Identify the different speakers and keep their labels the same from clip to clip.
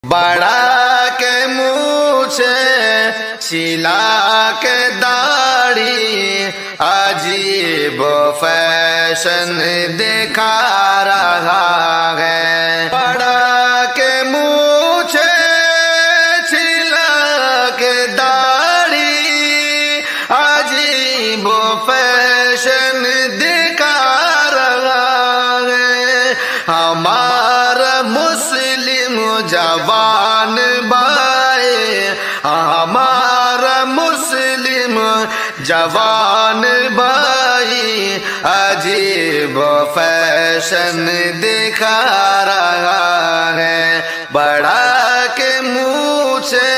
Speaker 1: بڑا کے مونچھے چھلا کے داڑھی عجیب فیشن دکھا رہا ہے. بڑا کے مونچھے چھلا کے داڑھی عجیب فیشن دکھا رہا ہے. ہمارا مسلم جوان بھائی، ہمارا مسلم جوان بھائی عجیب فیشن دکھا رہا ہے. بڑا کے مونچھے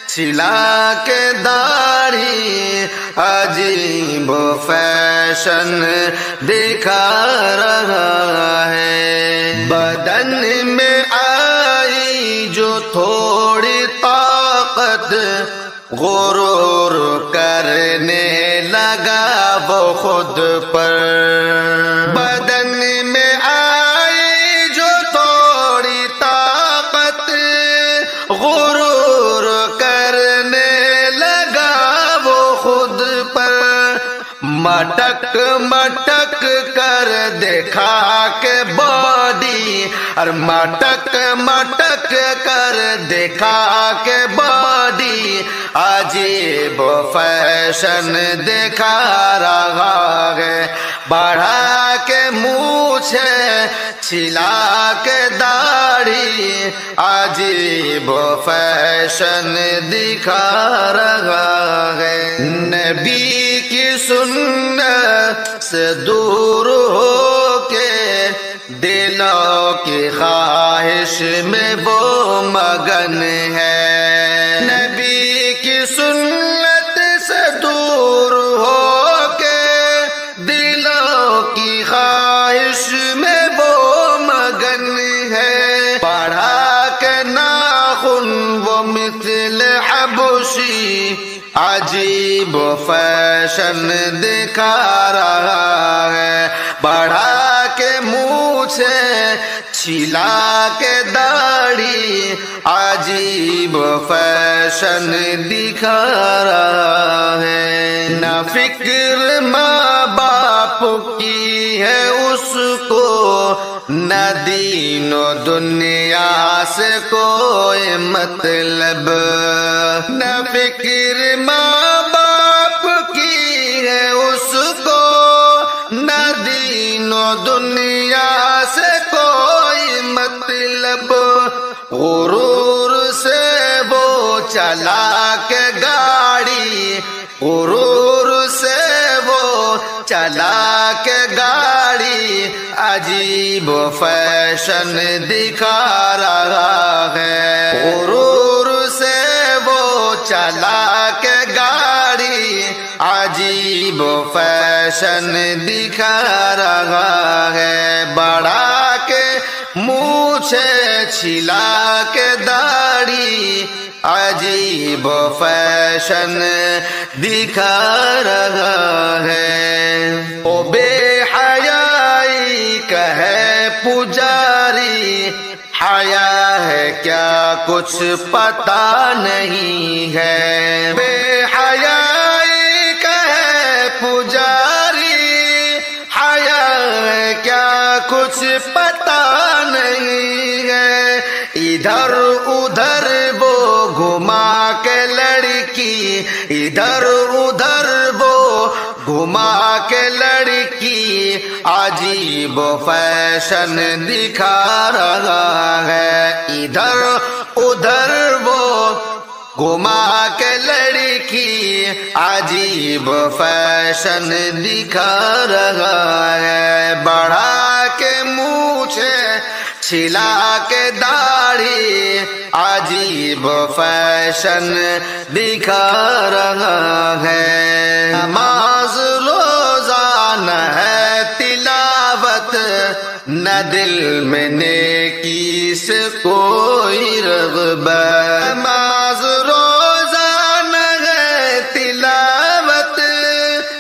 Speaker 1: چھلا کے داڑھی عجیب فیشن دکھا رہا ہے. بدن میں آئی جو تھوڑی طاقت غرور کرنے لگا وہ خود پر. بدن میں آئی جو تھوڑی طاقت غرور کرنے لگا وہ خود پر. مٹک مٹک کر دیکھا کہ باڈی، اور مٹک مٹک کر دیکھا کہ باڈی عجیب فیشن دکھا رہا ہے. بڑھا کے مونچھے چھلا کے داڑھی عجیب فیشن دکھا رہا ہے. نبی کی سنت سے دور ہو کے دلوں کی خواہش میں وہ مگن ہے. نبی کی سنت سے دور ہو کے دلوں کی خواہش میں وہ مگن ہے. بڑھا کے ناخن وہ مثل حبشی عجیب فیشن دکھا رہا ہے. بڑھا کے مونچھے چھلا کے داڑھی عجیب فیشن دکھا رہا ہے. نہ فکر ماں باپ کی ہے اس کو، نہ دین و دنیا سے کوئی مطلب. نہ فکر ماں باپ کی ہے اس کو، نہ دین و دنیا سے کوئی مطلب. غرور سے وہ چلا کے گاڑی، غرور سے وہ چلا کے گاڑی عجیب فیشن دکھا رہا ہے. غرور سے وہ چلا کے گاڑی عجیب فیشن دکھا رہا ہے. بڑھا کے مونچھے چھلا کے داڑھی عجیب فیشن دکھا رہا ہے. او بے حیائی کہے پجاری، حیا ہے کیا کچھ پتا نہیں ہے. بے حیائی کہے پجاری، حیا ہے کیا کچھ پتا نہیں ہے. ادھر ادھر وہ گھما کے لڑکی، ادھر ادھر وہ گھما کے لڑکی عجیب فیشن دکھا رہا ہے. ادھر ادھر وہ گھما کے لڑکی عجیب فیشن دکھا رہا ہے. بڑھا کے مونچھے چھلا کے داڑھی عجیب فیشن دکھا رہا ہے. نماز روزانہ ہے تلاوت، نہ دل میں نیکی سے کوئی رغبت. نماز روزانہ ہے تلاوت،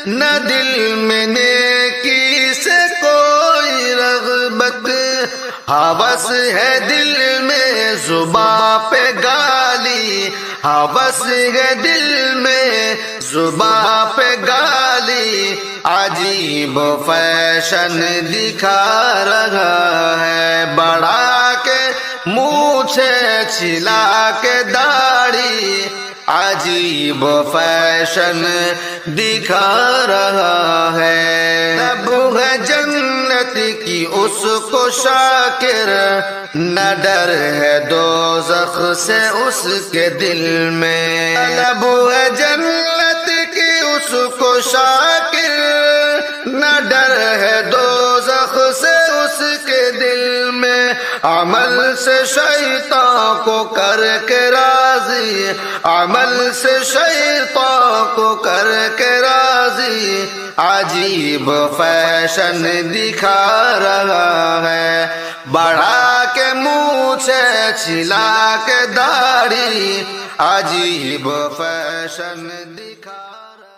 Speaker 1: نہ دل میں نیکی سے کوئی رغبت. ہوس ہے دل میں زباں پہ گالی، ہوس ہے دل میں زباں پہ گالی، عجیب فیشن دکھا رہا ہے، بڑھا کے مونچھے چھلا کے داڑھی، عجیب فیشن دکھا رہا ہے۔ لب ہے جنت کی اس کو شاکر، نہ ڈر ہے دوزخ سے اس کے دل میں، لب ہے جنت کی اس کو شاکر، نہ ڈر ہے دوزخ سے اس کے دل میں، عمل سے شیطان کو کر کے راضی، عمل سے شیطان کو کر کے راضی، عجیب فیشن دکھا رہا ہے، بڑھا کے مونچھے چھلا کے داڑھی، عجیب فیشن دکھا رہا ہے۔